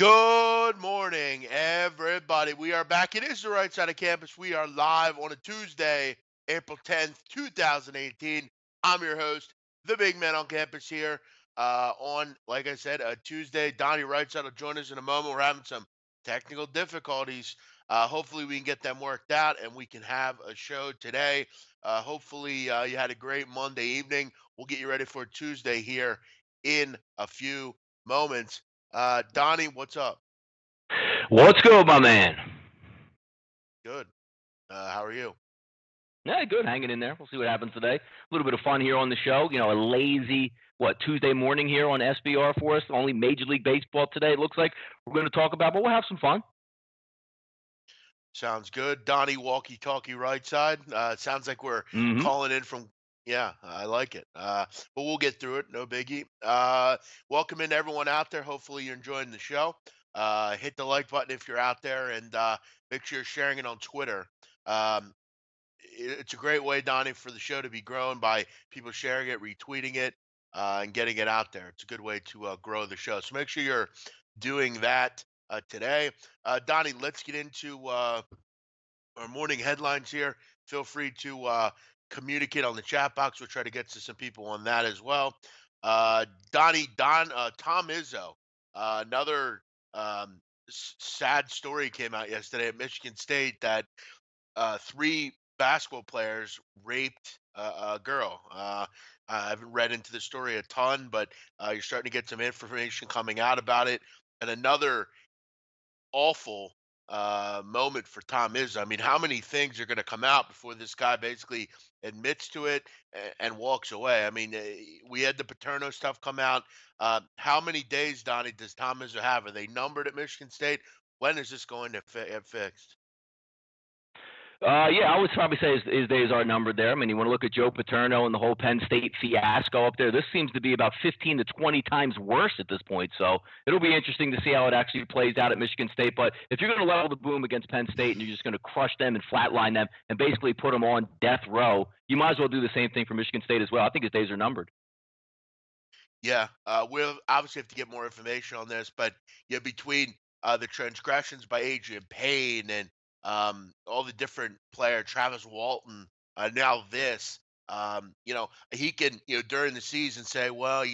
Good morning, everybody. We are back. It is the right side of campus. We are live on a Tuesday, April 10th, 2018. I'm your host, the big man on campus here. On, like I said, a Tuesday. Donnie Rightside will join us in a moment. We're having some technical difficulties. Hopefully, we can get them worked out and we can have a show today. Hopefully, you had a great Monday evening. We'll get you ready for Tuesday here in a few moments. Donnie, what's up? What's good, my man? Good. How are you? Yeah, good. Hanging in there. We'll see what happens today. A little bit of fun here on the show. You know, a lazy, Tuesday morning here on SBR for us. Only Major League Baseball today, it looks like we're going to talk about, but we'll have some fun. Sounds good. Donnie, walkie-talkie right side. Sounds like we're Mm-hmm. calling in from. Yeah, I like it. But we'll get through it. No biggie. Welcome in everyone out there. Hopefully you're enjoying the show. Hit the like button if you're out there, and make sure you're sharing it on Twitter. Um, it's a great way, Donnie, for the show to be grown by people sharing it, retweeting it, and getting it out there. It's a good way to grow the show. So make sure you're doing that today. Donnie, let's get into our morning headlines here. Feel free to communicate on the chat box. We'll try to get to some people on that as well. Tom Izzo, another sad story came out yesterday at Michigan State that three basketball players raped a girl. I haven't read into the story a ton, but you're starting to get some information coming out about it. And another awful moment for Tom Izzo. I mean, how many things are going to come out before this guy basically admits to it and walks away? I mean, we had the Paterno stuff come out. How many days, Donnie, does Tom Izzo have? Are they numbered at Michigan State? When is this going to get fixed? Yeah, I would probably say his days are numbered there. I mean, you want to look at Joe Paterno and the whole Penn State fiasco up there. This seems to be about 15 to 20 times worse at this point. So it'll be interesting to see how it actually plays out at Michigan State. But if you're going to level the boom against Penn State and you're just going to crush them and flatline them and basically put them on death row, you might as well do the same thing for Michigan State as well. I think his days are numbered. Yeah, we'll obviously have to get more information on this, but yeah, between the transgressions by Adrian Payne and all the different player, Travis Walton, now this, he can, during the season say, well,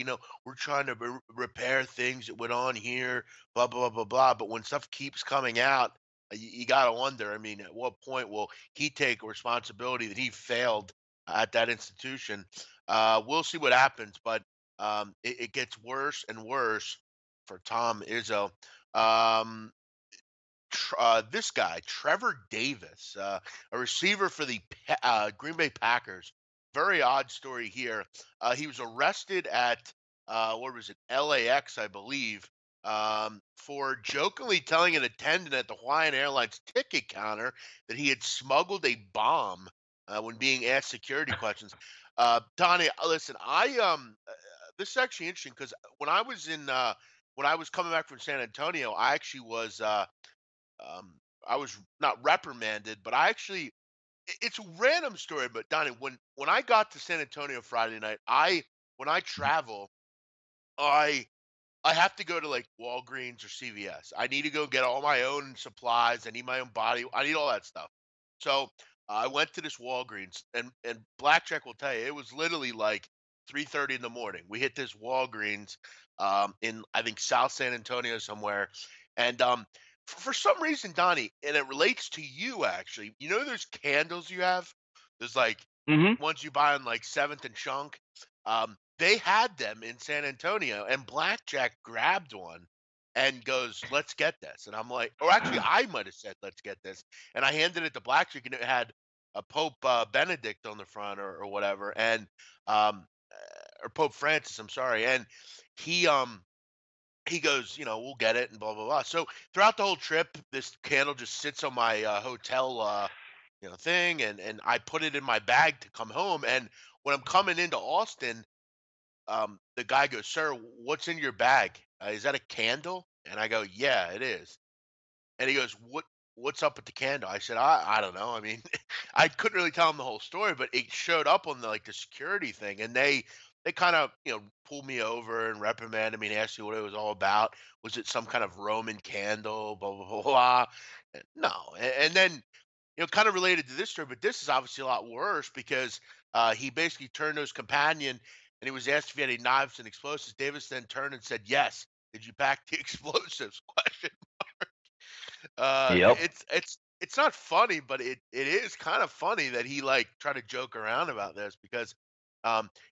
we're trying to repair things that went on here, blah, blah, blah, blah, blah. But when stuff keeps coming out, you got to wonder, I mean, at what point will he take responsibility that he failed at that institution? We'll see what happens, but it gets worse and worse for Tom Izzo. Um, this guy, Trevor Davis, a receiver for the Green Bay Packers. Very odd story here. He was arrested at what was it, LAX, I believe, for jokingly telling an attendant at the Hawaiian Airlines ticket counter that he had smuggled a bomb when being asked security questions. Donnie, listen, this is actually interesting because when I was coming back from San Antonio, I actually was um, I was not reprimanded, but it's a random story. But Donnie, when I got to San Antonio Friday night, when I travel, I I have to go to like Walgreens or CVS. I need to go get all my own supplies. I need my own body. I need all that stuff. So I went to this Walgreens, and Blackjack will tell you it was literally like 3:30 in the morning. We hit this Walgreens in I think South San Antonio somewhere, and for some reason, Donnie, and it relates to you actually. You know, there's candles you have. There's like Mm-hmm. ones you buy on like Seventh and Chunk. They had them in San Antonio, and Blackjack grabbed one and goes, "Let's get this." And I'm like, or actually, I might have said, "Let's get this," and I handed it to Blackjack, and it had a Pope Benedict on the front or whatever, and um, or Pope Francis. I'm sorry, and he um he goes, "We'll get it," and blah blah blah. So throughout the whole trip, this candle just sits on my hotel thing, and I put it in my bag to come home. And when I'm coming into Austin, the guy goes, "Sir, what's in your bag? Is that a candle?" And I go, "Yeah, it is." And he goes, What's up with the candle?" I said, I don't know. I mean, I couldn't really tell him the whole story, but it showed up on the security thing, and they kind of, pulled me over and reprimanded me and asked me what it was all about. Was it some kind of Roman candle? Blah blah blah. Blah. No, and then kind of related to this story, but this is obviously a lot worse because he basically turned to his companion and he was asked if he had any knives and explosives. Davis then turned and said, "Yes." Did you pack the explosives? Question. Yep. It's not funny, but it is kind of funny that he like tried to joke around about this because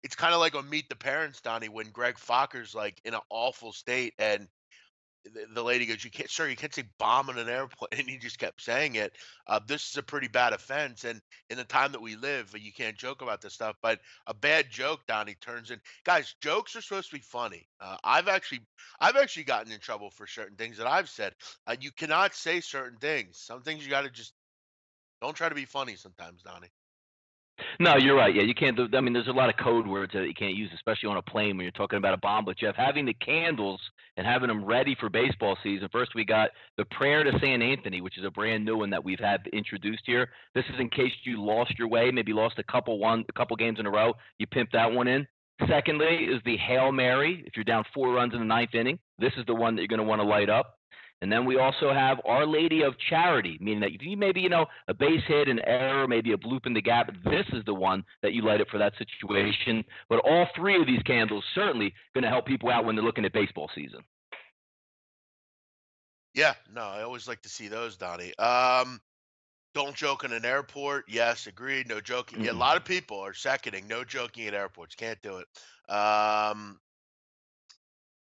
it's kind of like on Meet the Parents, Donnie, when Greg Focker's like in an awful state and the lady goes, "You can't, sir, you can't say bomb in an airplane," and he just kept saying it. This is a pretty bad offense, and in the time that we live, you can't joke about this stuff. But a bad joke, Donnie, turns in. Guys, jokes are supposed to be funny. I've actually gotten in trouble for certain things that I've said. You cannot say certain things. Some things you got to just don't try to be funny sometimes, Donnie. No, you're right. Yeah, you can't do. I mean, there's a lot of code words that you can't use, especially on a plane when you're talking about a bomb. But Jeff, having the candles and having them ready for baseball season. First, we got the prayer to San Anthony, which is a brand new one that we've had introduced here. This is in case you lost your way, maybe lost a couple games in a row. You pimp that one in. Secondly, is the Hail Mary. If you're down 4 runs in the ninth inning, this is the one that you're going to want to light up. And then we also have Our Lady of Charity, meaning that you maybe, a base hit, an error, maybe a bloop in the gap. This is the one that you light up for that situation. But all three of these candles certainly going to help people out when they're looking at baseball season. Yeah, no, I always like to see those, Donnie. Don't joke in an airport. Yes, agreed. No joking. Yeah, a Mm-mm. lot of people are seconding no joking at airports. Can't do it.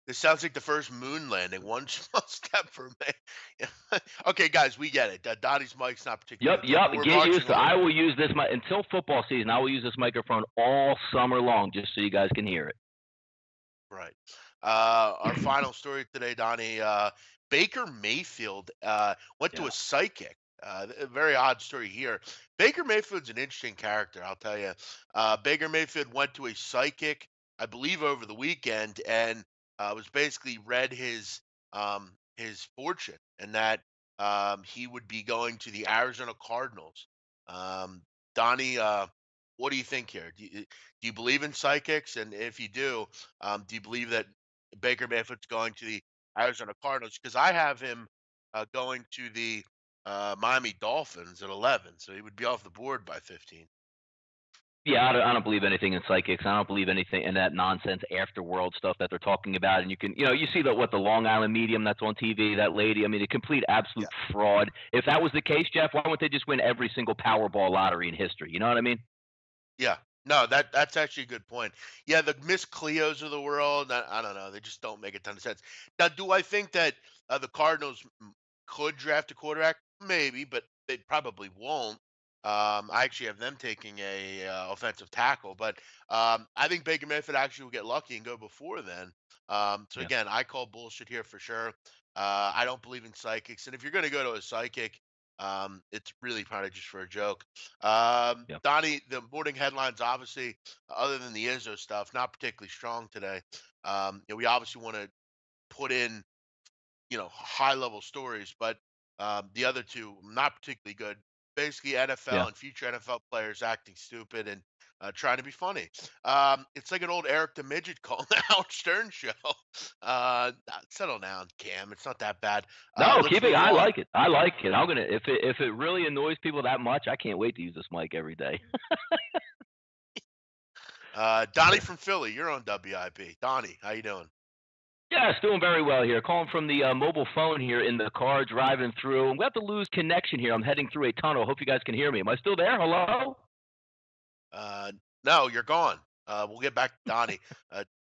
This sounds like the first moon landing. One small step for me. Okay, guys, we get it. Donnie's mic's not Yep, particularly good, yep. but we're Get marching used to. on. I will use this until football season. I will use this microphone all summer long, just so you guys can hear it. Right. Our final story today, Donnie. Baker Mayfield went to Yeah, a psychic. A very odd story here. Baker Mayfield's an interesting character, I'll tell you. Baker Mayfield went to a psychic, I believe, over the weekend, and was basically read his fortune, and that he would be going to the Arizona Cardinals. Um, Donnie, what do you think here? Do you believe in psychics? And if you do you believe that Baker Mayfield's going to the Arizona Cardinals? Because I have him going to the Miami Dolphins at 11, so he would be off the board by 15. yeah. I don't believe anything in psychics. I don't believe anything in that nonsense afterworld stuff that they're talking about. And you can, you see that what the Long Island medium that's on TV, that lady. I mean, a complete Yeah, absolute fraud. If that was the case, Jeff, why wouldn't they just win every single Powerball lottery in history? You know what I mean? yeah. No, that's actually a good point. Yeah, the Miss Cleos of the world. I don't know. They just don't make a ton of sense. Now, do I think that the Cardinals could draft a quarterback? Maybe, but they probably won't. I actually have them taking a offensive tackle, but I think Baker Mayfield actually will get lucky and go before then. So Yeah, again, I call bullshit here for sure. I don't believe in psychics, and if you're going to go to a psychic, it's really probably just for a joke. yeah. Donnie, the morning headlines, obviously, other than the Izzo stuff, not particularly strong today. We obviously want to put in high level stories, but the other two not particularly good. Basically, NFL Yeah. and future NFL players acting stupid and trying to be funny. It's like an old Eric the Midget call now, Stern show. Settle down, Cam. It's not that bad. No, Let's keep it. move I on. like it. I like it. I'm gonna if it really annoys people that much, I can't wait to use this mic every day. Donnie from Philly, you're on WIP. Donnie, how you doing? Yes, doing very well here. Calling from the mobile phone here in the car driving through. I'm about to lose connection here. I'm heading through a tunnel. Hope you guys can hear me. Am I still there? Hello? Uh, no, you're gone. We'll get back to Donnie.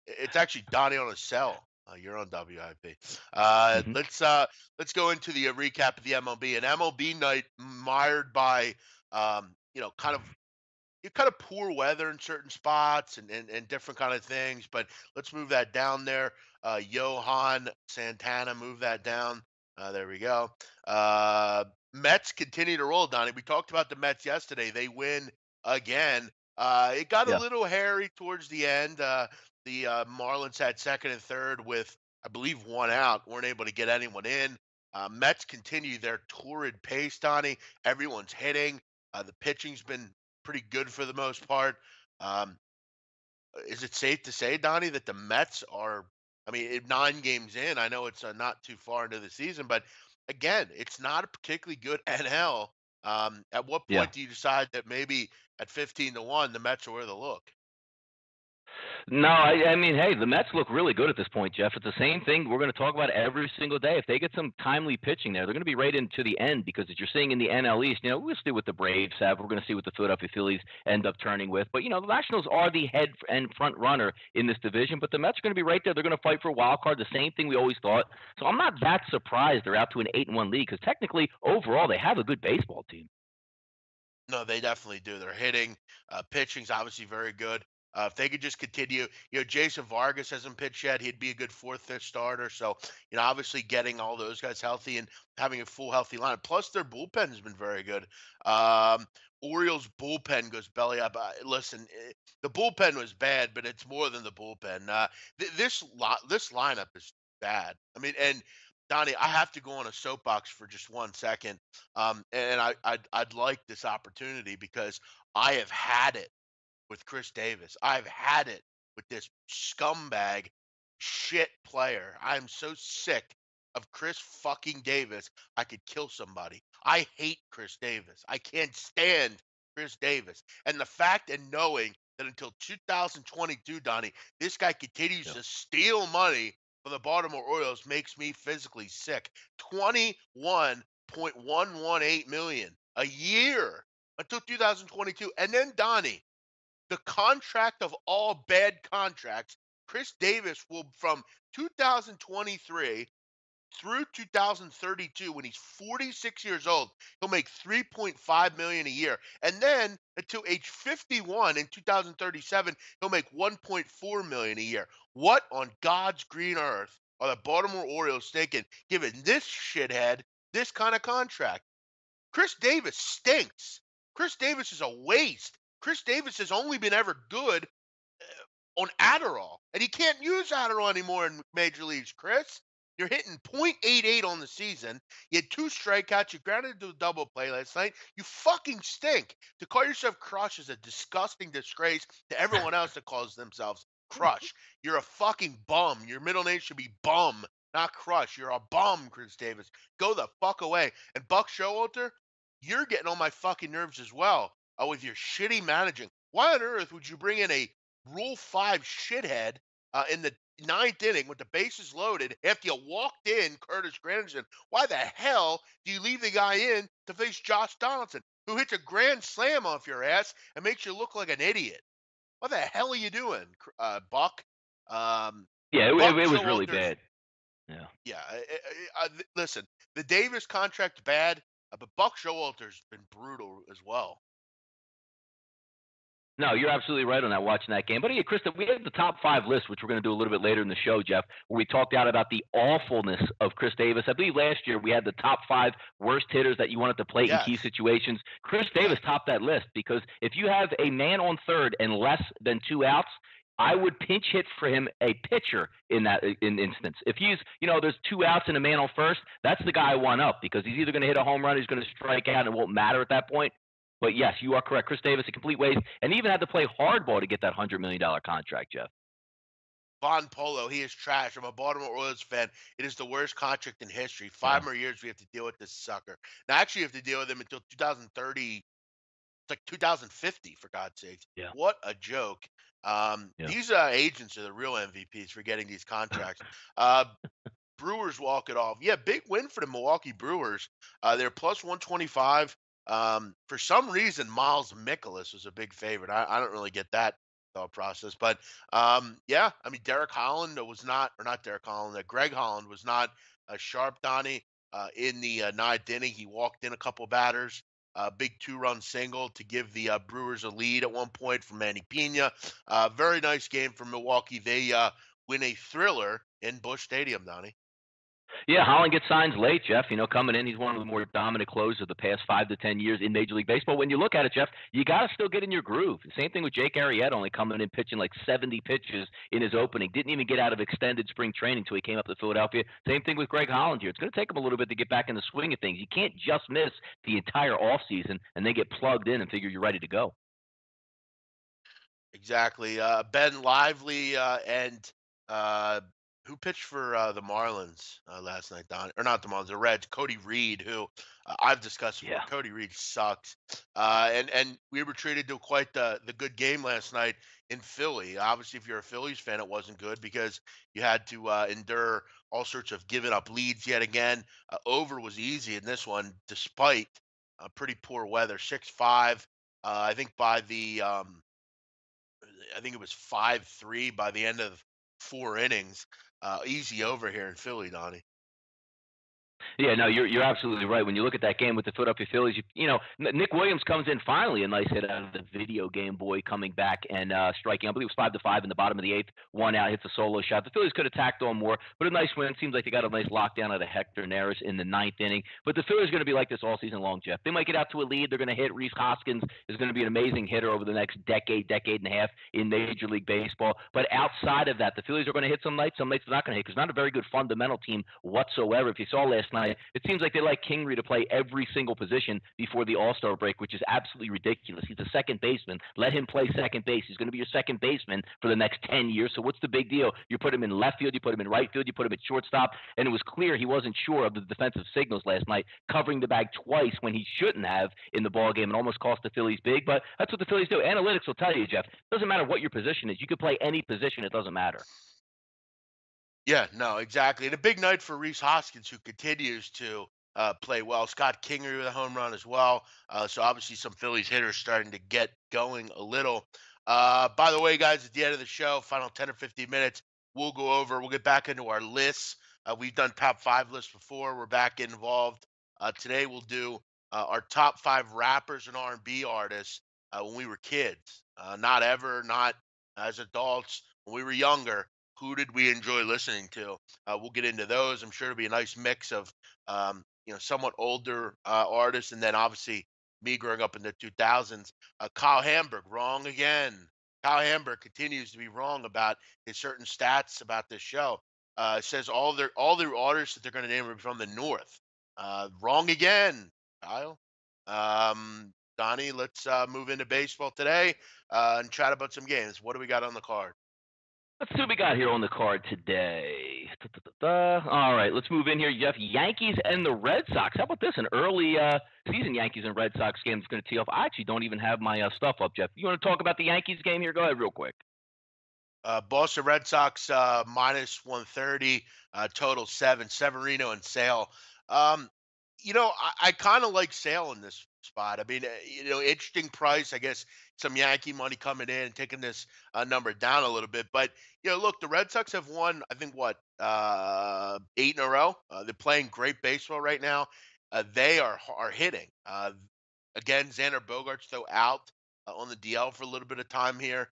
It's actually Donnie on a cell. You're on WIP. Hmm. Let's go into the recap of the MLB. An MLB night mired by kind of poor weather in certain spots and different kind of things. But let's move that down there. Johan Santana, move that down. There we go. Uh, Mets continue to roll, Donnie. We talked about the Mets yesterday. They win again. It got a Yeah. little hairy towards the end. The Marlins had second and third with, I believe, one out. Weren't able to get anyone in. Mets continue their torrid pace, Donnie. Everyone's hitting. The pitching's been pretty good for the most part. Um, is it safe to say, Donnie, that the Mets are? I mean, 9 games in. I know it's not too far into the season, but again, it's not a particularly good NL. At what Yeah. point do you decide that maybe at 15-1, the Mets are where they look? No, I mean, hey, the Mets look really good at this point, Jeff. It's the same thing we're going to talk about every single day. If they get some timely pitching there, they're going to be right into the end because as you're seeing in the NL East, we'll see what the Braves have. We're going to see what the Philadelphia Phillies end up turning with. But, the Nationals are the head and front runner in this division, but the Mets are going to be right there. They're going to fight for a wild card, the same thing we always thought. So I'm not that surprised they're out to an 8-1 lead because technically, overall, they have a good baseball team. No, they definitely do. They're hitting, pitching's obviously very good. If they could just continue, Jason Vargas hasn't pitched yet. He'd be a good fourth, fifth starter. So, obviously getting all those guys healthy and having a full healthy lineup. Plus, their bullpen has been very good. Orioles bullpen goes belly up. Listen, the bullpen was bad, but it's more than the bullpen. This lineup is bad. I mean, and Donnie, I have to go on a soapbox for just 1 second. And I'd like this opportunity because I have had it with Chris Davis. I've had it with this scumbag shit player. I'm so sick of Chris fucking Davis. I could kill somebody. I hate Chris Davis. I can't stand Chris Davis. And the fact and knowing that until 2022, Donnie, this guy continues Yeah. to steal money from the Baltimore Orioles makes me physically sick. 21.118 million a year until 2022. And then Donnie, the contract of all bad contracts, Chris Davis will from 2023 through 2032 when he's 46 years old, he'll make 3.5 million a year. And then until age 51 in 2037, he'll make 1.4 million a year. What on God's green earth are the Baltimore Orioles thinking giving this shithead this kind of contract? Chris Davis stinks. Chris Davis is a waste. Chris Davis has only been ever good on Adderall, and he can't use Adderall anymore in major leagues, Chris. You're hitting .88 on the season. You had 2 strikeouts. You grounded to a double play last night. You fucking stink. To call yourself Crush is a disgusting disgrace to everyone else that calls themselves Crush. You're a fucking bum. Your middle name should be Bum, not Crush. You're a bum, Chris Davis. Go the fuck away. And Buck Showalter, you're getting on my fucking nerves as well with your shitty managing. Why on earth would you bring in a Rule 5 shithead in the ninth inning with the bases loaded after you walked in Curtis Granderson? Why the hell do you leave the guy in to face Josh Donaldson, who hits a grand slam off your ass and makes you look like an idiot? What the hell are you doing, Buck? Yeah, Buck it was really Showalter's, bad. Yeah. yeah. Listen, the Davis contract bad, but Buck Showalter's been brutal as well. No, you're absolutely right on that, watching that game. But yeah, Krista, we have the top 5 list, which we're going to do a little bit later in the show, Jeff, where we talked out about the awfulness of Chris Davis. I believe last year we had the top 5 worst hitters that you wanted to play in key Yes, situations. Chris Davis yes. topped that list because if you have a man on third and less than 2 outs, I would pinch hit for him a pitcher in that instance. If he's, there's 2 outs and a man on first, that's the guy I want up because he's either going to hit a home run, he's going to strike out, and it won't matter at that point. But yes, you are correct. Chris Davis, a complete waste, and even had to play hardball to get that $100 million contract, Jeff. Von Polo, he is trash. I'm a Baltimore Orioles fan. It is the worst contract in history. Yeah. 5 more years we have to deal with this sucker. Now, actually, you have to deal with him until 2030. It's like 2050, for God's sakes. Yeah. What a joke. Yeah. These agents are the real MVPs for getting these contracts. Brewers walk it off. Yeah, big win for the Milwaukee Brewers. They're plus 125. For some reason, Miles Mikolas was a big favorite. I don't really get that thought process, but yeah, I mean, Derek Holland was not, or not Derek Holland, Greg Holland was not sharp, Donnie, in the ninth inning. He walked in a couple batters, big 2-run single to give the Brewers a lead at one point from Manny Pena. Very nice game for Milwaukee. They win a thriller in Busch Stadium, Donnie. Yeah, Holland gets signs late, Jeff. Coming in, he's one of the more dominant closers of the past 5 to 10 years in Major League Baseball. When you look at it, Jeff, you got to still get in your groove. Same thing with Jake Arrieta, only coming in pitching like 70 pitches in his opening. Didn't even get out of extended spring training until he came up to Philadelphia. Same thing with Greg Holland here. It's going to take him a little bit to get back in the swing of things. You can't just miss the entire offseason and then get plugged in and figure you're ready to go. Exactly. Ben Lively and uh, who pitched for the Marlins last night, Don, or not the Marlins, the Reds. Cody Reed, who I've discussed before. Yeah. Cody Reed sucks, and we were treated to quite the good game last night in Philly. Obviously, if you're a Phillies fan, it wasn't good because you had to endure all sorts of giving up leads yet again. Over was easy in this one, despite pretty poor weather. 6-5. I think by the I think it was 5-3 by the end of 4 innings. Easy over here in Philly, Donnie. Yeah, no, you're absolutely right. When you look at that game with the Philadelphia Phillies, Nick Williams comes in finally, a nice hit out of the video game boy coming back and striking. I believe it was 5-5 in the bottom of the eighth. One out, hits a solo shot. The Phillies could have tacked on more, but a nice win. Seems like they got a nice lockdown out of Hector Neris in the ninth inning. But the Phillies are going to be like this all season long, Jeff. They might get out to a lead. They're going to hit. Rhys Hoskins is going to be an amazing hitter over the next decade, decade and a half in Major League Baseball. But outside of that, the Phillies are going to hit some nights they're not going to hit because not a very good fundamental team whatsoever. If you saw last night, it seems like they like Kingery to play every single position before the All-Star break, which is absolutely ridiculous. He's a second baseman. Let him play second base. He's going to be your second baseman for the next 10 years. So what's the big deal? You put him in left field, you put him in right field, you put him at shortstop, and it was clear he wasn't sure of the defensive signals last night, covering the bag twice when he shouldn't have in the ball game and almost cost the Phillies big. But that's what the Phillies do. Analytics will tell you, Jeff. It doesn't matter what your position is. You could play any position. It doesn't matter. Yeah, no, exactly. And a big night for Rhys Hoskins, who continues to play well. Scott Kingery with a home run as well. So obviously some Phillies hitters starting to get going a little. By the way, guys, at the end of the show, final 10 or 15 minutes, we'll get back into our lists. We've done top five lists before. We're back involved. Today we'll do our top five rappers and R&B artists when we were kids. Not ever, not as adults. When we were younger, who did we enjoy listening to? We'll get into those. I'm sure it'll be a nice mix of somewhat older artists, and then obviously me growing up in the 2000s. Kyle Hamburg, wrong again. Kyle Hamburg continues to be wrong about his certain stats about this show. Says all their artists that they're going to name are from the North. Wrong again, Kyle. Donnie, let's move into baseball today and chat about some games. What do we got on the card? Let's see what we got here on the card today. All right, let's move in here, Jeff. Yankees and the Red Sox. How about this? An early season Yankees and Red Sox game is going to tee off. I actually don't even have my stuff up, Jeff. You want to talk about the Yankees game here? Go ahead, real quick. Boston Red Sox minus 130, total seven. Severino and Sale. Um, I kind of like Sale in this spot. I mean, interesting price. I guess some Yankee money coming in, taking this number down a little bit. But look, the Red Sox have won. I think what 8 in a row. They're playing great baseball right now. They are hitting. Again, Xander Bogaerts though out on the DL for a little bit of time here.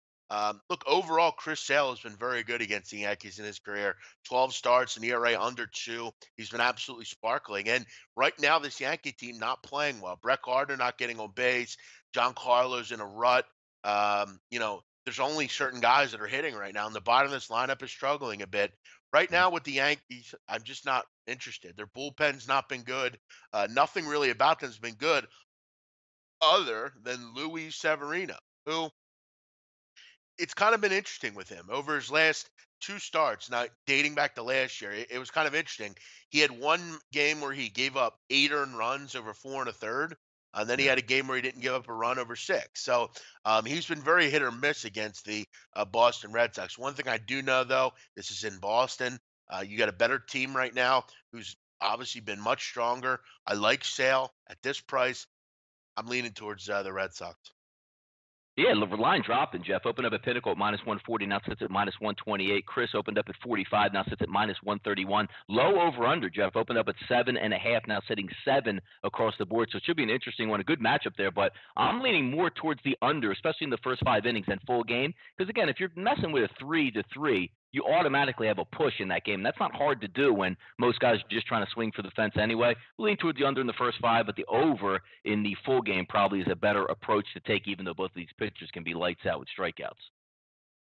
Look, overall, Chris Sale has been very good against the Yankees in his career. 12 starts, an ERA under 2. He's been absolutely sparkling. And right now, this Yankee team not playing well. Brett Gardner not getting on base. John Carlos in a rut. There's only certain guys that are hitting right now, and the bottom of this lineup is struggling a bit. Right now with the Yankees, I'm just not interested. Their bullpen's not been good. Nothing really about them has been good other than Luis Severino, who it's kind of been interesting with him over his last 2 starts. Now, dating back to last year, it was kind of interesting. He had one game where he gave up 8 earned runs over 4 and a third, and then he Yeah. had a game where he didn't give up a run over 6. So he's been very hit or miss against the Boston Red Sox. One thing I do know, though, this is in Boston. You got a better team right now who's obviously been much stronger. I like Sale at this price. I'm leaning towards the Red Sox. Yeah, the line dropping, Jeff. Opened up at Pinnacle at minus 140, now sits at minus 128. Chris opened up at 45, now sits at minus 131. Low over under, Jeff. Opened up at 7.5, now sitting 7 across the board. So it should be an interesting one. A good matchup there, but I'm leaning more towards the under, especially in the first 5 innings and full game. Because again, if you're messing with a 3-3, you automatically have a push in that game. That's not hard to do when most guys are just trying to swing for the fence anyway. Lean towards the under in the first 5, but the over in the full game probably is a better approach to take, even though both of these pitchers can be lights out with strikeouts.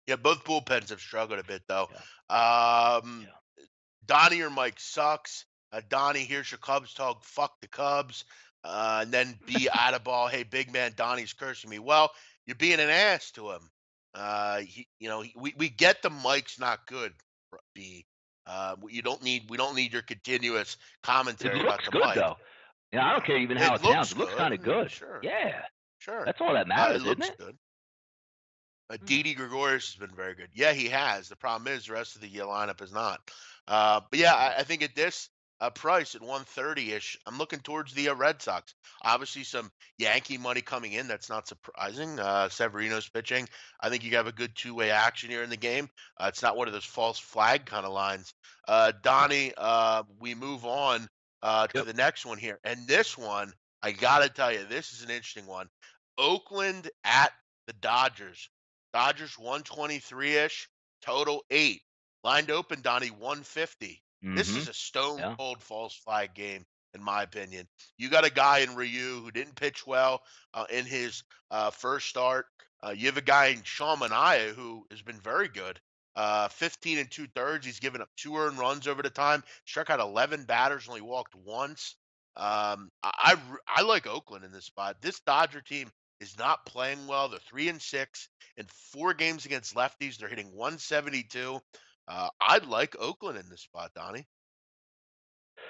Yeah, both bullpens have struggled a bit though. Yeah. Um, Yeah. Donnie or Mike sucks. Donnie, here's your Cubs talk. Fuck the Cubs. And then B out of ball. Hey, big man, Donnie's cursing me. Well, you're being an ass to him. We get the mic's not good. B. We don't need your continuous It commentary about looks the good mic. though. Yeah, I don't care even how It it sounds. looks It looks good. kind of good. Sure, Yeah, sure. that's all that It matters, isn't looks it? good. Mm. Didi Gregorius has been very good. Yeah, he has. The problem is the rest of the lineup is not. But yeah, I think at this price at 130 ish, I'm looking towards the Red Sox. Obviously, some Yankee money coming in. That's not surprising. Severino's pitching. I think you have a good two-way action here in the game. It's not one of those false flag kind of lines. Donnie, we move on to Yep. the next one here. And this one, I got to tell you, this is an interesting one. Oakland at the Dodgers. Dodgers 123-ish, total 8. Lined open, Donnie, 150. This Mm-hmm. is a stone Yeah. cold false flag game, in my opinion. You got a guy in Ryu who didn't pitch well in his first start. You have a guy in Sean Manaea who has been very good. 15 and two thirds. He's given up 2 earned runs over the time. Struck out 11 batters, only walked once. I like Oakland in this spot. This Dodger team is not playing well. They're 3-6 in 4 games against lefties. They're hitting 172. I'd like Oakland in this spot, Donnie.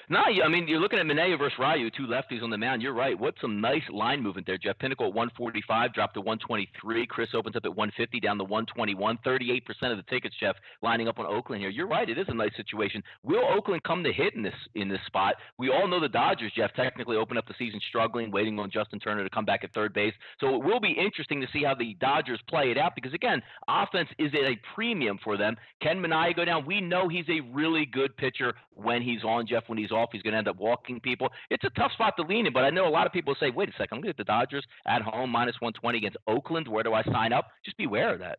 No, I mean, you're looking at Mineo versus Ryu, two lefties on the mound. You're right. What's some nice line movement there, Jeff? Pinnacle at 145, dropped to 123. Chris opens up at 150, down to 121. 38% of the tickets, Jeff, lining up on Oakland here. You're right. It is a nice situation. Will Oakland come to hit in this spot? We all know the Dodgers, Jeff, technically opened up the season struggling, waiting on Justin Turner to come back at third base. So it will be interesting to see how the Dodgers play it out because, again, offense is at a premium for them. Can Minaya go down? We know he's a really good pitcher when he's on, Jeff. When he's off, he's going to end up walking people. It's a tough spot to lean in, but I know a lot of people say, wait a second, I'm going to get the Dodgers at home minus 120 against Oakland. Where do I sign up? Just beware of that.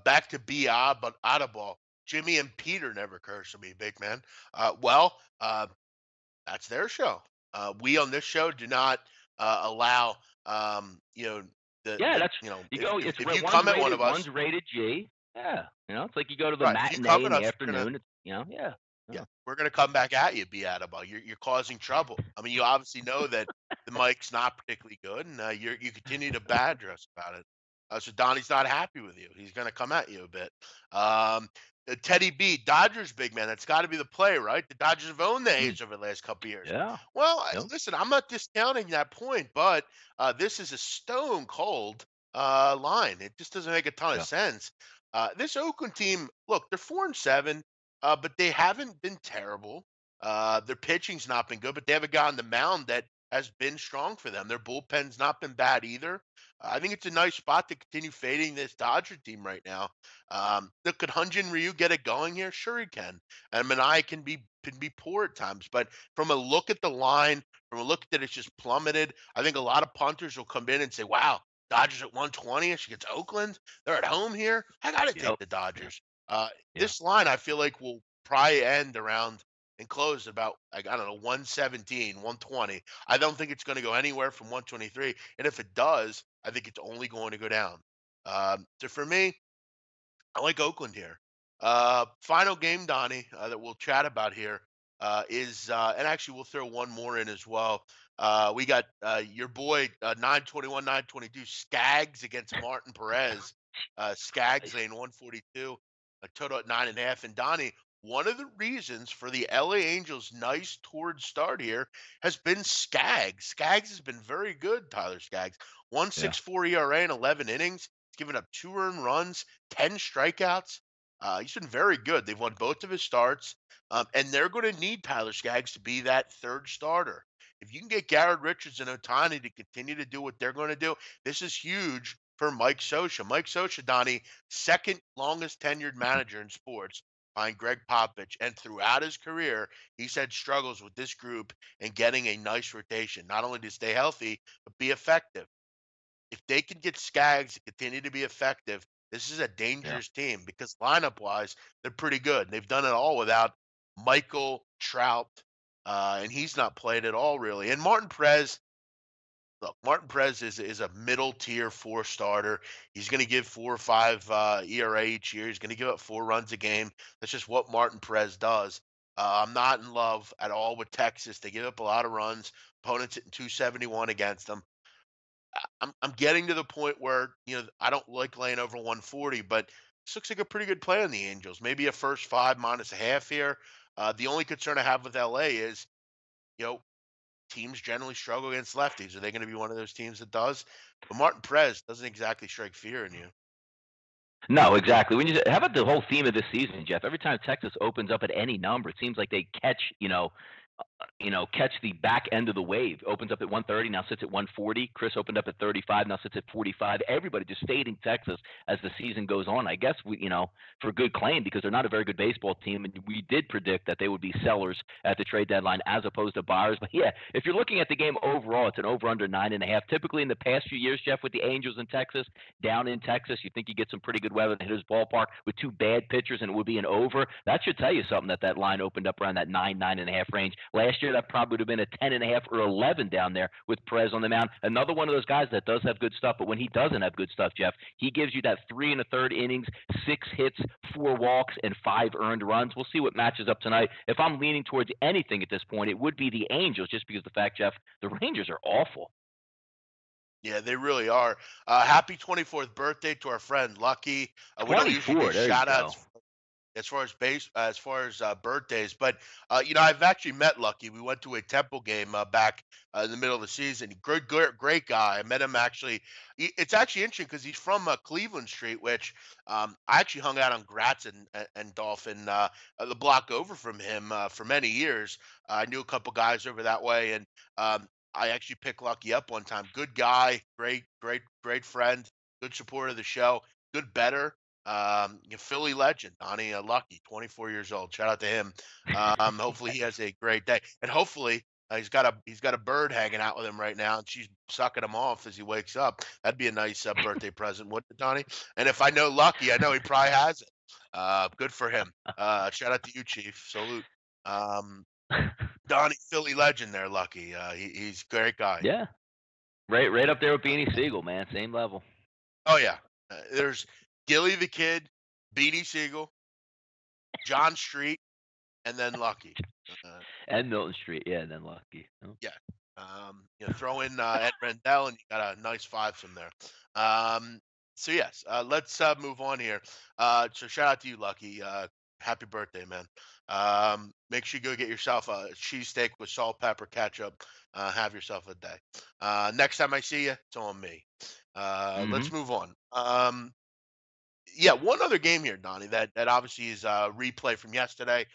Back to be odd, but Oddball. Jimmy and Peter never curse at me, big man. Well, that's their show. We on this show do not allow, Yeah, that's you go. if you One's come at one rated of us, G. Yeah, it's like you go to the right? If you come matinee at in the us, we're gonna afternoon. It's yeah. Yeah, Yeah. we're gonna come back at you, Beatable. You're causing trouble. I mean, you obviously know that the mic's not particularly good, and you continue to badger us about it. So Donnie's not happy with you. He's gonna come at you a bit. Teddy B, Dodgers big man. That's got to be the play, right? The Dodgers have owned the Mm, A's over the last couple years. yeah. Well, Yep. listen, I'm not discounting that point, but this is a stone cold line. It just doesn't make a ton of Yeah. sense. This Oakland team, look, they're 4-7. But they haven't been terrible. Their pitching's not been good, but they have a guy on the mound that has been strong for them. Their bullpen's not been bad either. I think it's a nice spot to continue fading this Dodger team right now. Look, could Hyunjin Ryu get it going here? Sure he can. And Manai can be poor at times, but from a look at the line, from a look that it's just plummeted, I think a lot of punters will come in and say, "Wow, Dodgers at 120 against Oakland. They're at home here. I got to take Yep. the Yeah. Dodgers." Yeah. This line, I feel like will probably end around and close about like I don't know 117, 120. I don't think it's going to go anywhere from 123, and if it does, I think it's only going to go down. So for me, I like Oakland here. Final game, Donnie, that we'll chat about here is, and actually we'll throw one more in as well. We got your boy 921, 922 Skaggs against Martin Perez. Skaggs laying 142, a total at 9.5. And Donnie, one of the reasons for the LA Angels' nice toward start here has been Skaggs. Skaggs has been very good, Tyler Skaggs. Yeah. 1.64 ERA in 11 innings. He's given up 2 earned runs, 10 strikeouts. He's been very good. They've won both of his starts, and they're going to need Tyler Skaggs to be that third starter. If you can get Garrett Richards and Otani to continue to do what they're going to do, this is huge for Mike Scioscia. Mike Scioscia, Donnie, second longest tenured Mhm. manager in sports behind Greg Popovich, and throughout his career, he's had struggles with this group and getting a nice rotation, not only to stay healthy but be effective. If they can get Skaggs to continue to be effective, this is a Yeah. dangerous team because lineup wise, they're pretty good. They've done it all without Michael Trout, and he's not played at all really. And Martin Perez, look, Martin Perez is a middle tier four starter. He's going to give 4 or 5 ERA each year. He's going to give up 4 runs a game. That's just what Martin Perez does. I'm not in love at all with Texas. They give up a lot of runs. Opponents hitting 271 against them. I'm getting to the point where, I don't like laying over 140, but this looks like a pretty good play on the Angels. Maybe a first five minus a half here. The only concern I have with LA is, you know, teams generally struggle against lefties. Are they going to be one of those teams that does? But Martin Perez doesn't exactly strike fear in you. No, exactly. How about the whole theme of this season, Jeff? Every time Texas opens up at any number, it seems like they catch, catch the back end of the wave. Opens up at 130, now sits at 140. Chris opened up at 35, now sits at 45. Everybody just stayed in Texas as the season goes on. I guess for good claim because they're not a very good baseball team, and we did predict that they would be sellers at the trade deadline as opposed to buyers. But yeah, if you're looking at the game overall, it's an over under 9.5. Typically in the past few years, Jeff, with the Angels in Texas, down in Texas, you think you get some pretty good weather in his ballpark with two bad pitchers, and it would be an over. That should tell you something that line opened up around that 9.5 range. Last year, that probably would have been a 10.5 or 11 down there with Perez on the mound. Another one of those guys that does have good stuff, but when he doesn't have good stuff, Jeff, he gives you that 3 1/3 innings, 6 hits, 4 walks, and 5 earned runs. We'll see what matches up tonight. If I'm leaning towards anything at this point, it would be the Angels, just because of the fact, Jeff, the Rangers are awful. Yeah, they really are. Happy 24th birthday to our friend Lucky. We don't usually do 24, there you shout go. outs as far as birthdays, but I've actually met Lucky. We went to a Temple game back in the middle of the season. Great guy. I met him actually. It's actually interesting because he's from Cleveland Street, which I actually hung out on Gratz and Dolphin, the block over from him for many years. I knew a couple guys over that way, and I actually picked Lucky up one time. Good guy, great friend, good supporter of the show, good better. Philly legend, Donnie Lucky, 24 years old. Shout out to him. Hopefully he has a great day, and hopefully he's got a bird hanging out with him right now, and she's sucking him off as he wakes up. That'd be a nice birthday present, wouldn't it, Donnie? And if I know Lucky, I know he probably has it. Good for him. Shout out to you, Chief. Salute. Um, Donnie, Philly legend there, Lucky. He's a great guy. Yeah, right up there with Beanie Siegel, man. Same level. Oh yeah, there's Gilly the Kid, Beanie Siegel, John Street, and then Lucky. Uh, And Milton Street, yeah, and then Lucky. Oh. yeah. Throw in Ed Rendell, and you got a nice fivesome there. So yes, let's move on here. So shout out to you, Lucky. Happy birthday, man. Make sure you go get yourself a cheesesteak with salt, pepper, ketchup. Have yourself a day. Next time I see you, it's on me. Hmm. Let's move on. Yeah, one other game here, Donnie, that obviously is a replay from yesterday.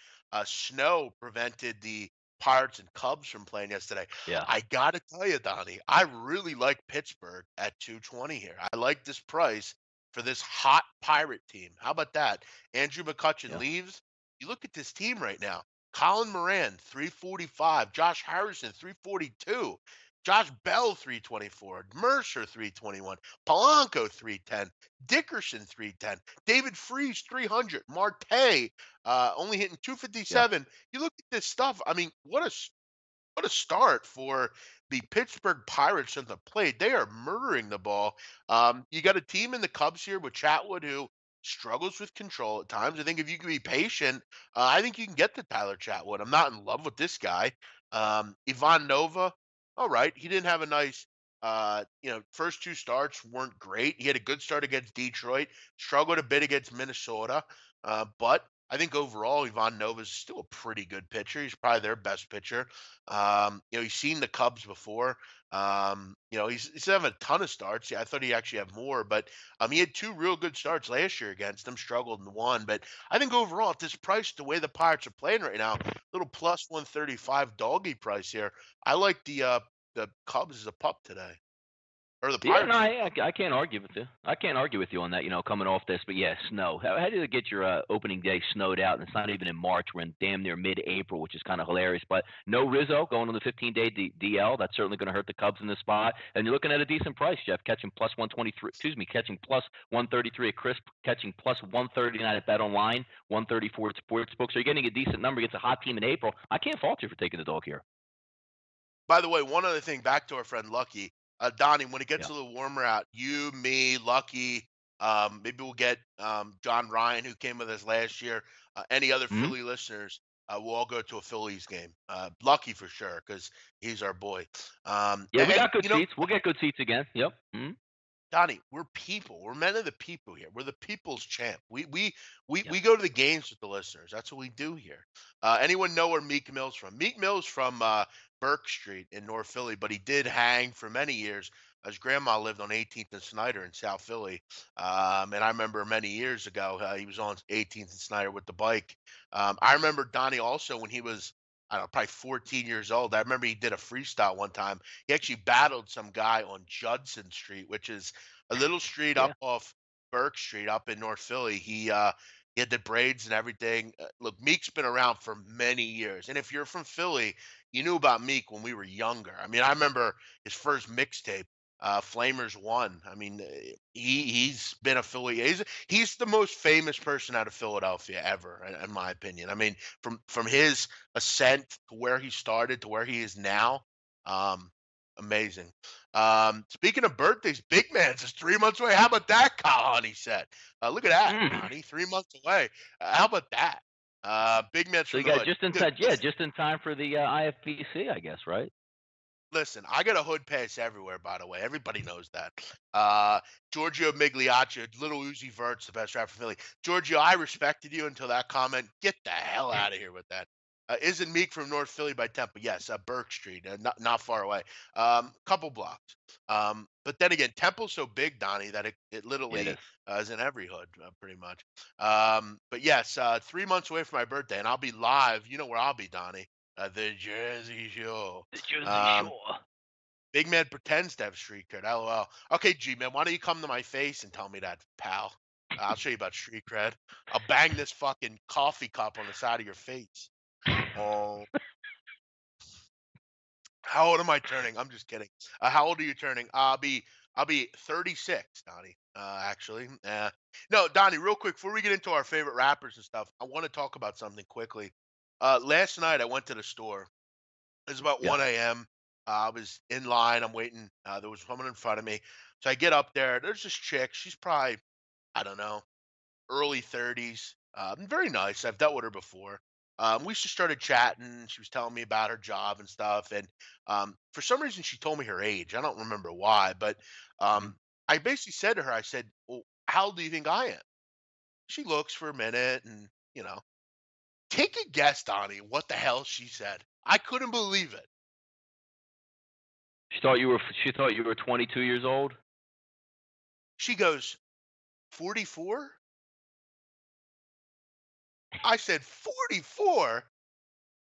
Snow prevented the Pirates and Cubs from playing yesterday. Yeah, I gotta tell you, Donnie, I really like Pittsburgh at 220 here. I like this price for this hot Pirate team. How about that? Andrew McCutchen yeah, leaves. You look at this team right now. Colin Moran, 345. Josh Harrison, 342. Josh Bell, 324. Mercer, 321. Polanco, 310. Dickerson 310, David Freese 300, Marte only hitting yeah, 257. You look at this stuff. I mean, what a start for the Pittsburgh Pirates at the plate. They are murdering the ball. You got a team in the Cubs here with Chatwood who struggles with control at times. I think if you can be patient, I think you can get to Tyler Chatwood. I'm not in love with this guy. Ivan Nova, all right. He didn't have a nice, first two starts weren't great. He had a good start against Detroit, struggled a bit against Minnesota, but I think overall, Ivan Nova is still a pretty good pitcher. He's probably their best pitcher. He's seen the Cubs before. He's having a ton of starts. Yeah, I thought he actually had more, but he had two real good starts last year against them, struggled in one. But I think overall, at this price, the way the Pirates are playing right now, little plus 135 doggy price here. I like the Cubs as a pup today, or the yeah. No, Pirates as a pup. I can't argue with you. I can't argue with you on that. Coming off this, but yeah, snow. How did it get your opening day snowed out? And it's not even in March. We're in damn near mid-April, which is kind of hilarious. But no Rizzo going on the 15-day DL. That's certainly going to hurt the Cubs in this spot. And you're looking at a decent price, Jeff. Catching plus 123. Excuse me, catching plus 133 at Crisp. Catching plus 139 at Bet Online. 134 at Sportsbook. So you're getting a decent number against a hot team in April. I can't fault you for taking the dog here. By the way, one other thing back to our friend Lucky. Donnie, when it gets Yeah. a little warmer out, you, me, Lucky, maybe we'll get John Ryan, who came with us last year, any other Hmm. Philly listeners. we'll all go to a Phillies game. Lucky for sure, because he's our boy. Yeah, we And got good seats. We'll get good seats again. Yep. Mhm. Donnie, we're people. We're men of the people here. We're the people's champ. We Yep. go to the games with the listeners. That's what we do here. Anyone know where Meek Mill's from? Meek Mill's from Burke Street in North Philly, but he did hang for many years. His grandma lived on 18th and Snyder in South Philly, and I remember many years ago he was on 18th and Snyder with the bike. I remember Donnie also when he was, I don't know, probably 14 years old. I remember he did a freestyle one time. He actually battled some guy on Judson Street, which is a little street Yeah. up off Burke Street up in North Philly. He had the braids and everything. Look, Meek's been around for many years, and if you're from Philly, you knew about Meek when we were younger. I mean, I remember his first mixtape, Flamers One. I mean, he's been a Philly. He's the most famous person out of Philadelphia ever, in my opinion. I mean, from his ascent to where he started to where he is now, um, amazing. Speaking of birthdays, Big Man's is 3 months away. How about that, Kyle Honey said? Look at that, Mm. Donnie. 3 months away. How about that? Big Man's So from you the got hood. just in Dude, time. Yeah, just in time for the IFBC, I guess, right? listen, I got a hood pass everywhere, by the way. Everybody knows that. Uh, Giorgio Migliaccio, Little Uzi Vert's the best rapper from Philly. Giorgio, I respected you until that comment. Get the hell out of here with that. Isn't Meek from North Philly by Temple? Yes, Burke Street, not far away. Couple blocks. But then again, Temple's so big, Donnie, that it Yeah, it literally is. is in every hood, pretty much. But yes, 3 months away from my birthday, and I'll be live. You know where I'll be, Donnie? The Jersey Shore. The Jersey Um, Shore. Big man pretends to have street cred. LOL. Okay, G man, why don't you come to my face and tell me that, pal? I'll show you about street cred. I'll bang this fucking coffee cup on the side of your face. Oh, how old am I turning? I'm just kidding. How old are you turning? I'll be 36, Donnie. Actually, no, Donnie. Real quick, before we get into our favorite rappers and stuff, I want to talk about something quickly. Last night I went to the store. It was about Yeah. 1 a.m. I was in line. I'm waiting. There was someone in front of me. So I get up there. There's this chick. She's probably, I don't know, early 30s. Very nice. I've dealt with her before. We just started chatting. She was telling me about her job and stuff. And for some reason, she told me her age. I don't remember why, but Mhm. I basically said to her, I said, well, how old do you think I am? She looks for a minute and, you know, take a guess, Donnie, what the hell she said. I couldn't believe it. She thought you were 22 years old. She goes, 44? I said, 44?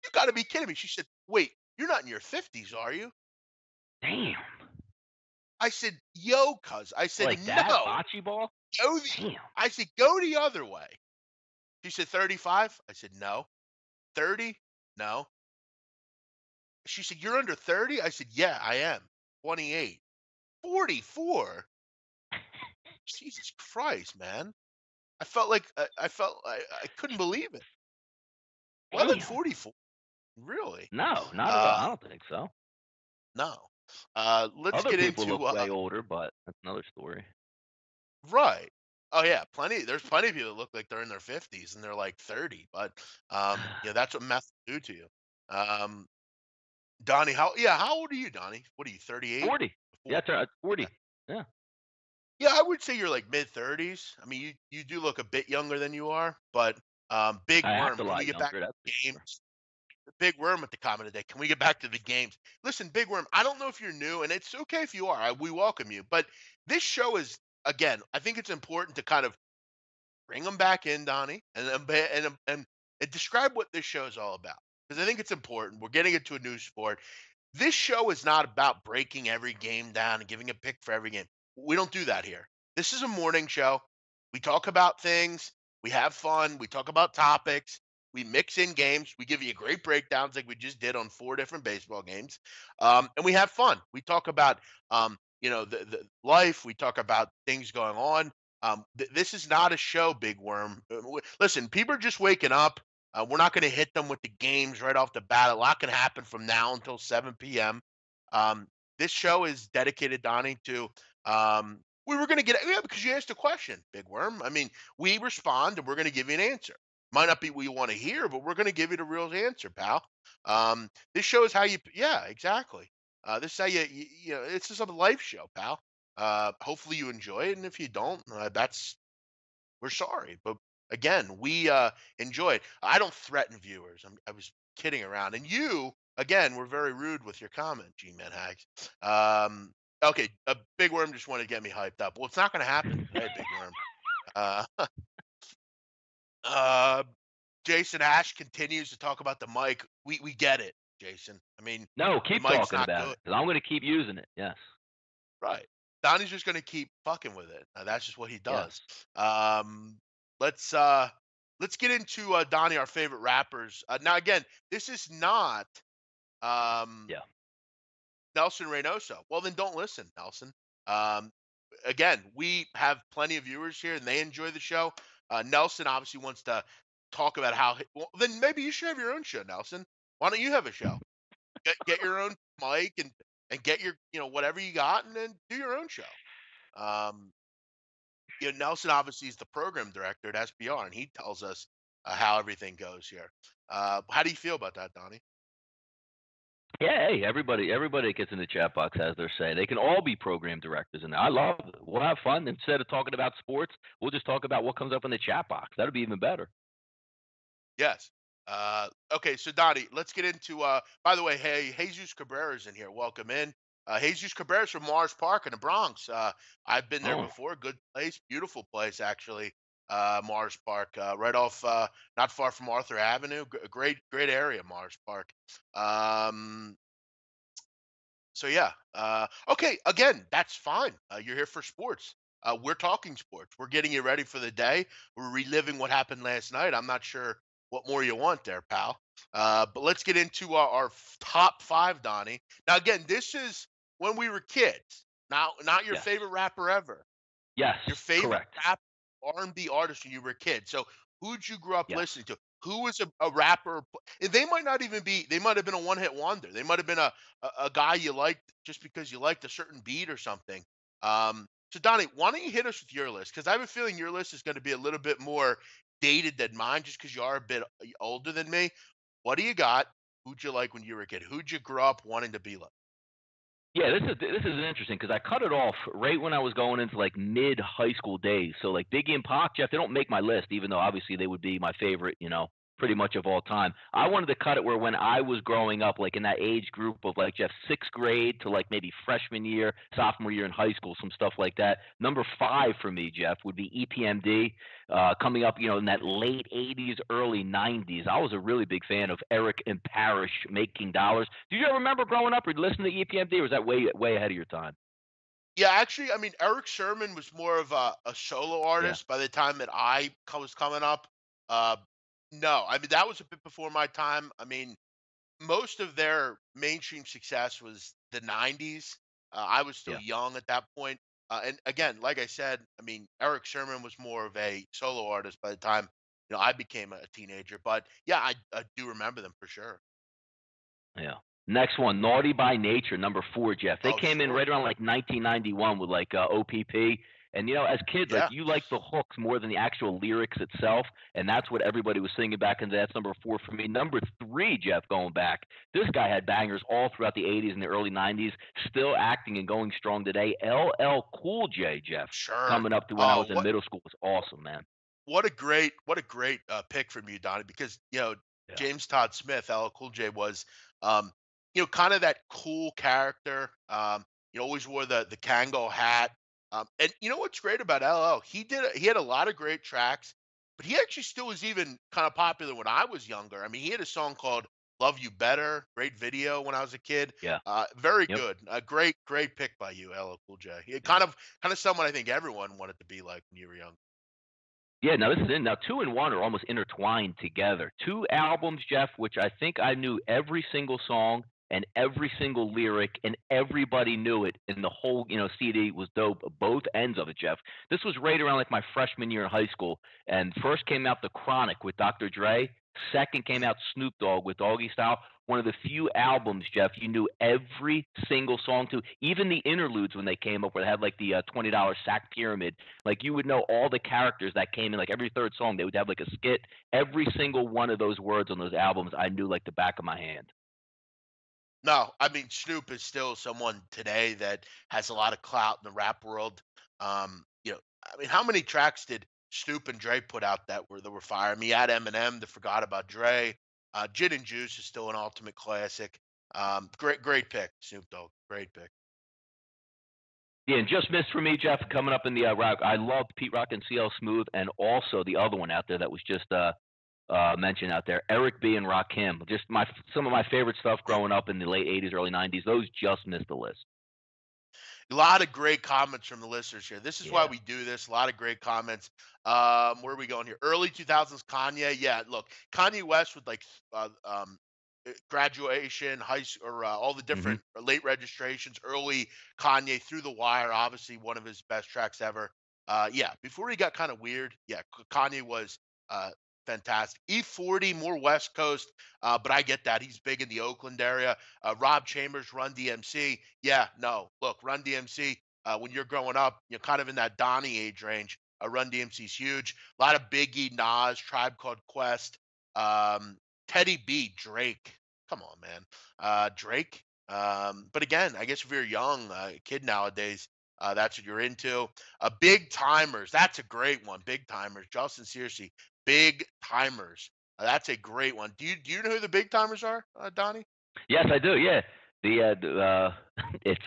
You got to be kidding me. She said, wait, you're not in your 50s, are you? Damn. I said, yo, cuz. I said, Like that no. bocce ball. Go the, Damn. I said, go the other way. She said, 35? I said, no. 30? No. She said, you're under 30? I said, yeah, I am. 28. 44? Jesus Christ, man. I couldn't believe it. Well, at Damn. 44, really? No, not at all. Uh, I don't think so. no. Let's Other get people into look way older, but that's another story. right. Oh yeah, plenty. There's plenty of people that look like they're in their 50s and they're like 30, but yeah, that's what meth will do to you. Um, Donnie, how old are you, Donnie? What are you, 38? 40. Yeah, 40. Yeah. Yeah, I would say you're like mid 30s. I mean, you do look a bit younger than you are, but Big I act Worm, a can we lot get back younger, to that's the for sure. games? Big Worm with the comment today. Can we get back to the games? Listen, Big Worm, I don't know if you're new, and it's okay if you are. We welcome you. But this show is, again, I think it's important to kind of bring them back in, Donnie, and describe what this show is all about. Because I think it's important. We're getting into a new sport. This show is not about breaking every game down and giving a pick for every game. We don't do that here. This is a morning show. We talk about things. We have fun. We talk about topics. We mix in games. We give you great breakdowns like we just did on 4 different baseball games. And we have fun. We talk about, the life. We talk about things going on. This is not a show, Big Worm. Listen, people are just waking up. We're not going to hit them with the games right off the bat. A lot can happen from now until 7 p.m. This show is dedicated, Donnie, to we were going to get, yeah, because you asked a question, Big Worm. I mean, we respond and we're going to give you an answer. Might not be what you want to hear, but we're going to give you the real answer, pal. This shows how you, yeah, exactly. This is how you know, it's just a life show, pal. Hopefully you enjoy it, and if you don't, that's we're sorry. But again, we enjoy it. I don't threaten viewers. I was kidding around, and you again were very rude with your comment, G-Man Hags. Um, okay, a big worm just wanted to get me hyped up. Well, it's not going to happen today, big worm. Uh, uh, Jason Ash continues to talk about the mic. We get it, Jason. I mean, No, the keep mic's talking not about good, it because I'm going to keep using it. Yes. right? Donnie's just gonna keep fucking with it. That's just what he Yes. does. Um, let's get into Donnie, our favorite rappers. Now, again, this is not um, Yeah. Nelson Reynoso. Well, then don't listen, Nelson. Um, again, we have plenty of viewers here, and they enjoy the show. Nelson obviously wants to talk about how. Well, then maybe you should have your own show, Nelson. Why don't you have a show? Get your own mic and get your whatever you got, and then do your own show. Um, Nelson obviously is the program director at SBR, and he tells us how everything goes here. How do you feel about that, Donnie? Yeah, hey, everybody that gets in the chat box has their say. They can all be program directors, and I love it. We'll have fun. Instead of talking about sports, we'll just talk about what comes up in the chat box. That'd be even better. Yes. Okay, so Donnie, let's get into. By the way, hey, Jesus Cabrera's in here. Welcome in. Jesus Cabrera's from Mars Park in the Bronx. I've been there Oh, before. Good place, beautiful place actually. Mars Park, right off, not far from Arthur Avenue. Great area, Mars Park. Um, So yeah, okay. Again, that's fine. You're here for sports. We're talking sports. We're getting you ready for the day. We're reliving what happened last night. I'm not sure what more you want there, pal. But let's get into our top five, Donnie. Now, again, this is when we were kids. Now, not your yes, favorite rapper ever. yes, Your favorite correct. rap R&B artist when you were a kid. So who'd you grow up Yes, listening to? Who was a rapper? And they might not even be. They might have been a one-hit wonder. They might have been a guy you liked just because you liked a certain beat or something. So Donnie, why don't you hit us with your list? Because I have a feeling your list is going to be a little bit more dated than mine, just because you are a bit older than me. What do you got? Who'd you like when you were a kid? Who'd you grow up wanting to be like? yeah. This is interesting because I cut it off right when I was going into like mid high school days. So like Biggie and Pac, Jeff, they don't make my list, even though obviously they would be my favorite. Pretty much of all time. I wanted to cut it where when I was growing up, like in that age group of like Jeff, sixth grade to like maybe freshman year, sophomore year in high school, some stuff like that. Number five for me, Jeff, would be EPMD. Coming up, in that late '80s, early '90s. I was a really big fan of Eric and Parrish making dollars. Do you ever remember growing up or listening to EPMD, or was that way ahead of your time? Yeah, actually, I mean, Eric Sherman was more of a solo Yeah, artist by the time that was coming up. Uh, no, I mean that was a bit before my time. I mean, most of their mainstream success was the '90s. I was still yeah. young at that point. And again, like I said, I mean, Eric Sherman was more of a solo artist by the time I became a teenager. But yeah, I do remember them for sure. Yeah. Next one, Naughty by Nature, number four, Jeff. They Oh, came in right sure. around like 1991 with like OPP. And as kids, like Yeah, you like the hooks more than the actual lyrics itself, and that's what everybody was singing back in the day. That's number four for me. Number three, Jeff, going back, this guy had bangers all throughout the '80s and the early '90s, still acting and going strong today. LL Cool J, Jeff, sure. coming up to when I Oh, was in middle school was awesome, man. what a great pick from you, Donnie, because Yeah, James Todd Smith, LL Cool J was kind of that cool character. Always wore the Kango hat. And you know what's great about LL? He had a lot of great tracks, but he actually still was even kind of popular when I was younger. I mean, he had a song called "Love You Better," great video when I was a kid. yeah, Very yep, good. A great pick by you, LL Cool J. He yeah. kind of someone I think everyone wanted to be like when you were young. Yeah, now this is in now two and one are almost intertwined together. Two albums, Jeff, which I think I knew every single song and every single lyric, and everybody knew it, and the whole CD was dope. Both ends of it, Jeff. This was right around like my freshman year in high school, and first came out the Chronic with Dr. Dre. Second came out Snoop Dogg with Doggy Style. One of the few albums, Jeff, you knew every single song to, even the interludes when they came up, where they had like the $20 sack pyramid. Like you would know all the characters that came in. Like every third song, they would have like a skit. Every single one of those words on those albums, I knew like the back of my hand. No, I mean Snoop is still someone today that has a lot of clout in the rap world. I mean, how many tracks did Snoop and Dre put out that were fire? I mean, you had Eminem that forgot about Dre. Gin and Juice is still an ultimate classic. Great pick, Snoop Dogg. Great pick. Yeah, and just missed for me, Jeff, coming up in the rock. I loved Pete Rock and CL Smooth, and also the other one out there that was just mentioned out there, Eric B and Rakim. Just some of my favorite stuff growing up in the late '80s, early '90s. Those just missed the list. A lot of great comments from the listeners here. This is why Yeah. we do this. A lot of great comments. Where are we going here? Early 2000s Kanye. Yeah, look, Kanye West with like graduation, high school, or all the Hmm. different late registrations, early Kanye through the wire. Obviously, one of his best tracks ever. Yeah, before he got kind of weird, yeah, Kanye was uh, fantastic. E40, more West Coast, but I get that he's big in the Oakland area. Rob Chambers, Run DMC. Yeah, no, look, Run DMC. When you're growing up, you're kind of in that Donnie age range. Run DMC's huge. A lot of Biggie, Nas, Tribe Called Quest. Um, Teddy B, Drake. Come on, man. Drake. But again, I guess if you're a young kid nowadays, that's what you're into. Big Timers. That's a great one. Big Timers. Justin Searcy. Big Timers. That's a great one. Do you know who the Big Timers are, Donnie? Yes, I do. Yeah, it's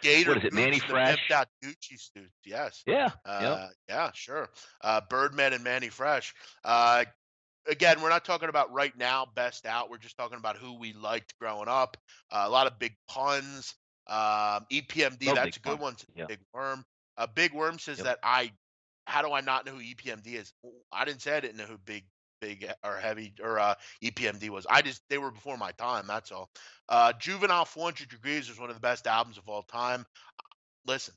Gator what is it? Manny boots and the Fresh. pimped out Gucci suits. Yes. Yeah. Yep. Yeah, sure. Birdman and Manny Fresh. Uh, Again, we're not talking about right now, best out. We're just talking about who we liked growing up. A lot of big puns. EPMD, Love that's Big a good Pun. one. Yeah. Big Worm. Big Worm says Yep. that how do I not know who EPMD is? Well, I didn't say I didn't know who big or heavy or EPMD was. They were before my time. That's all. Juvenile 400 Degrees is one of the best albums of all time. Listen,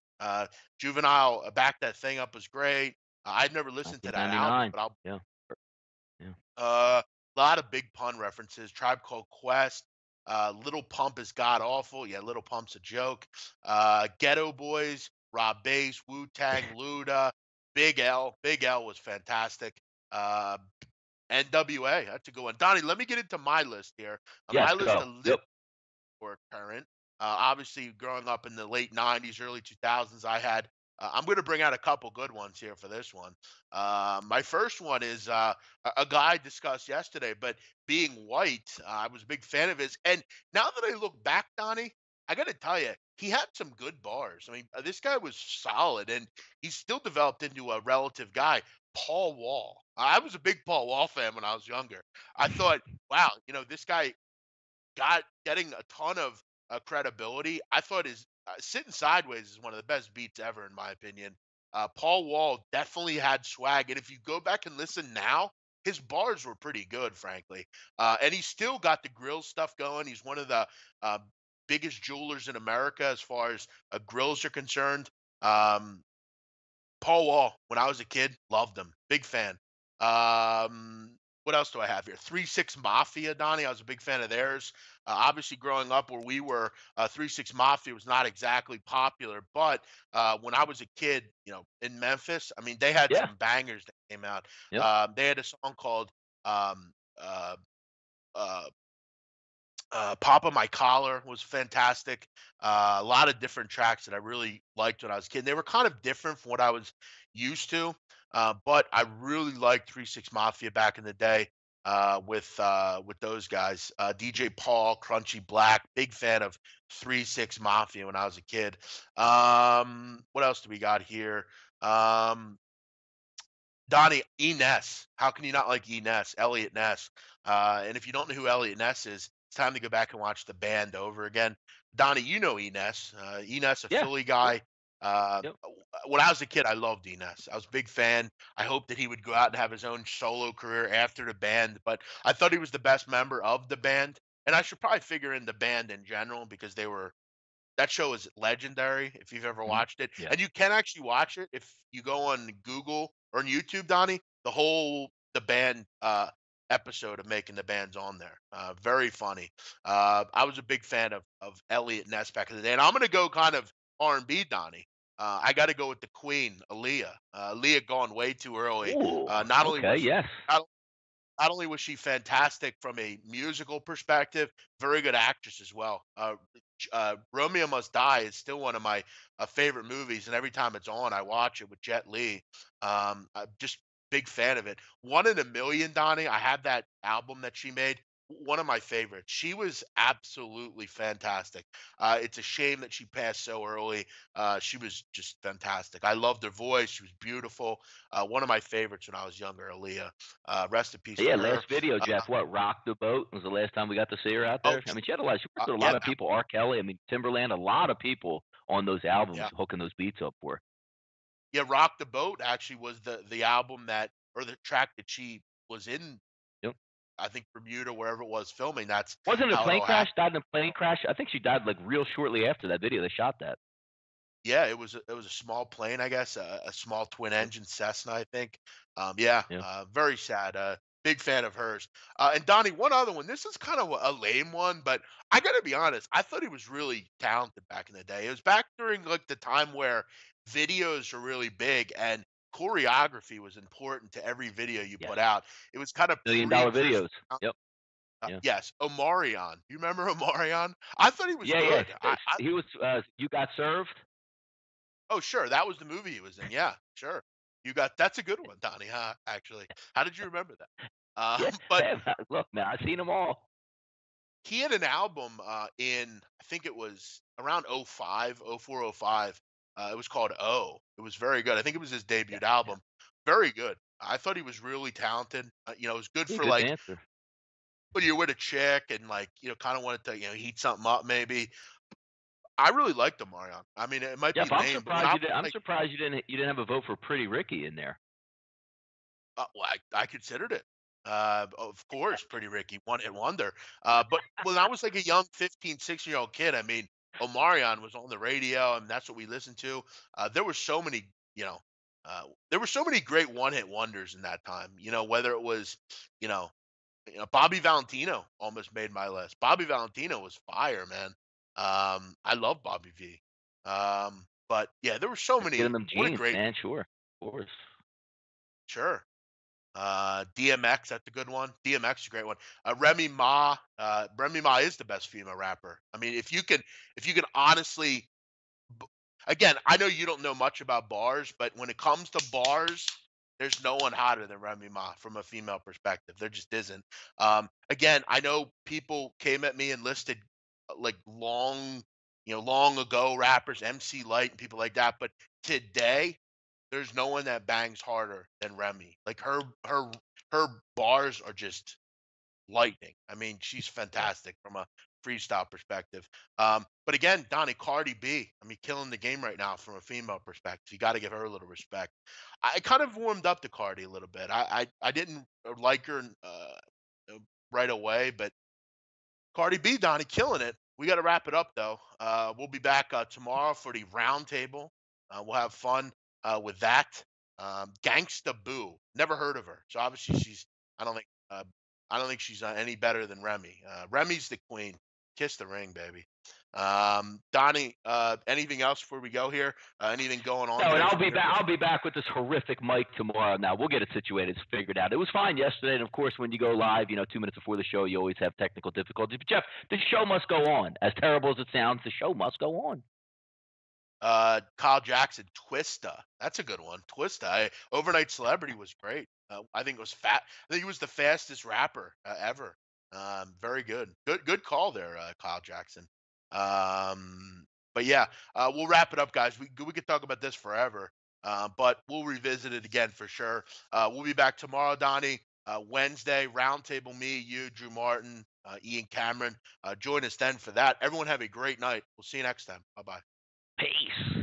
Juvenile, Back That Thing Up was great. I'd never listened to that album, 1999. but I'll Yeah. Yeah. a lot of big pun references. Tribe Called Quest. Little Pump is god awful. Yeah, Little Pump's a joke. Ghetto Boys, Rob Bass, Wu Tang, Luda, Big L. Big L was fantastic. Uh, NWA, that's a good one. Donnie, let me get into my list here. Yes. My list a Go. little Yep. more current. Obviously, growing up in the late '90s, early 2000s, I had. I'm going to bring out a couple good ones here for this one. My first one is a guy I discussed yesterday, but being white, I was a big fan of his. And now that I look back, Donnie, I got to tell you, he had some good bars. I mean, this guy was solid, and he's still developed into a relative guy. Paul Wall. I was a big Paul Wall fan when I was younger. I thought, wow, this guy getting a ton of credibility. I thought his Sitting Sideways is one of the best beats ever, in my opinion. Paul Wall definitely had swag, and if you go back and listen now, his bars were pretty good, frankly. And he's still got the grill stuff going. He's one of the uh, biggest jewelers in America as far as grills are concerned. Um, Paul Wall, when I was a kid, loved him. Big fan. What else do I have here? 3 6 Mafia, Donnie. I was a big fan of theirs. Obviously, growing up where we were, 3 6 Mafia was not exactly popular. But when I was a kid, in Memphis, I mean, they had Yeah. some bangers that came out. Yep. They had a song called um, uh, uh, Papa My Collar was fantastic. A lot of different tracks that I really liked when I was a kid. They were kind of different from what I was used to, but I really liked 3 6 Mafia back in the day with those guys. DJ Paul, Crunchy Black, big fan of 3 6 Mafia when I was a kid. What else do we got here? Um, Donnie, E. Ness. How can you not like E. Ness? Elliot Ness. And if you don't know who Elliot Ness is, it's time to go back and watch the band over again. Donnie, you know E. Ness. E. Ness, a Yeah. Philly Yep. guy. Yep. When I was a kid, I loved E. Ness. I was a big fan. I hoped that he would go out and have his own solo career after the band, but I thought he was the best member of the band. And I should probably figure in the band in general because that show is legendary if you've ever Mhm. watched it, Yeah. and you can actually watch it if you go on Google or on YouTube, Donnie. The band. episode of Making the Bands on there. Very funny. I was a big fan of Elliot Ness back in the day, and I'm gonna go kind of R&B, Donnie. I got to go with the Queen, Aaliyah. Aaliyah gone way too early. Ooh, Not only okay, was yes. not only was she fantastic from a musical perspective, very good actress as well. Romeo Must Die is still one of my favorite movies, and every time it's on, I watch it with Jet Li. I'm just big fan of it. One in a Million, Donnie. I have that album that she made. One of my favorites. She was absolutely fantastic. It's a shame that she passed so early. She was just fantastic. I loved her voice. She was beautiful. One of my favorites when I was younger, Aaliyah. Rest in peace to Yeah, her. last video, Uh, Jeff, what, Rock the Boat was the last time we got to see her out oh, there? I mean, she had a lot she worked with a yeah, lot of people, R. Kelly, I mean, Timberland, a lot of people on those albums yeah, hooking those beats up for her. yeah. Rock the Boat actually was the album that or the track that she was in. Yep. I think Bermuda, wherever it was filming. That's Wasn't it a how it plane all crash? happened. Died in a plane crash? I think she died, like, real shortly after that video, they shot that. Yeah, it was a small plane, I guess, a small twin Yep, engine Cessna, I think. Yeah, yeah. very sad. Big fan of hers. And Donnie, one other one. This is kind of a lame one, but I got to be honest. I thought he was really talented back in the day. It was back during like the time where videos were really big and choreography was important to every video you put Yes. out. It was kind of $1,000,000 pre-Chris. videos. Yep, yeah. Yes, Omarion. You remember Omarion? I thought he was Yeah, yeah, good. I he was, You Got Served? Oh, sure, that was the movie he was in, yeah, sure. You got that's a good one, Donnie, huh, actually. How did you remember that? Yeah, But hey, look, man, I've seen them all. he had an album, in I think it was around '05, '04, '05, it was called O. It was very good, I think it was his debut Yeah, yeah. album. Very good. I thought he was really talented, it was good He's a for, good like, dancer. when you're with a chick and, like, kinda wanted to, heat something up maybe. I really liked Omarion. I mean, it might be Jeff, I'm lame, but when surprised I you was, didn't I'm like surprised you didn't have a vote for Pretty Ricky in there. Well, I considered it. Of course, Pretty Ricky, one hit wonder. But when I was like a young 15, 16-year-old kid, I mean, Omarion was on the radio, and that's what we listened to. There were so many, there were so many great one hit wonders in that time. Whether it was, you know, Bobby Valentino almost made my list. Bobby Valentino was fire, man. I love Bobby V. But yeah, there were so Let's get in many. them What a jeans, great, man, sure, of course. sure. DMX, that's a good one. DMX is a great one. Remy Ma is the best female rapper. I mean, if you can honestly, b- again, I know you don't know much about bars, but when it comes to bars, there's no one hotter than Remy Ma from a female perspective. There just isn't. Again, I know people came at me and listed like long ago rappers, MC Light and people like that, but today there's no one that bangs harder than Remy. Like her bars are just lightning. I mean, she's Yeah. fantastic from a freestyle perspective. But again, Donnie Cardi B, I mean, killing the game right now from a female perspective. You got to give her a little respect. I kind of warmed up to Cardi a little bit. I didn't like her uh, right away, but Cardi B, Donnie, killing it. We got to wrap it up though. We'll be back tomorrow for the roundtable. We'll have fun with that. Gangsta Boo, never heard of her, so obviously she's. I don't think. I don't think she's any better than Remy. Remy's the queen. Kiss the ring, baby. Donnie, anything else before we go here? Anything going on No, and today from your I'll be back with this horrific mic tomorrow. Now we'll get it situated, figured out. It was fine yesterday, and of course, when you go live, 2 minutes before the show, you always have technical difficulties. But Jeff, the show must go on. As terrible as it sounds, the show must go on. Kyle Jackson, Twista. That's a good one. Twista. Overnight Celebrity was great. I think it was fat. I think he was the fastest rapper ever. Very good. Good call there, Kyle Jackson. But yeah, we'll wrap it up, guys. We could talk about this forever, but we'll revisit it again for sure. We'll be back tomorrow, Donnie. Wednesday, roundtable. Me, you, Drew Martin, Ian Cameron. Join us then for that. Everyone have a great night. We'll see you next time. Bye bye. Peace.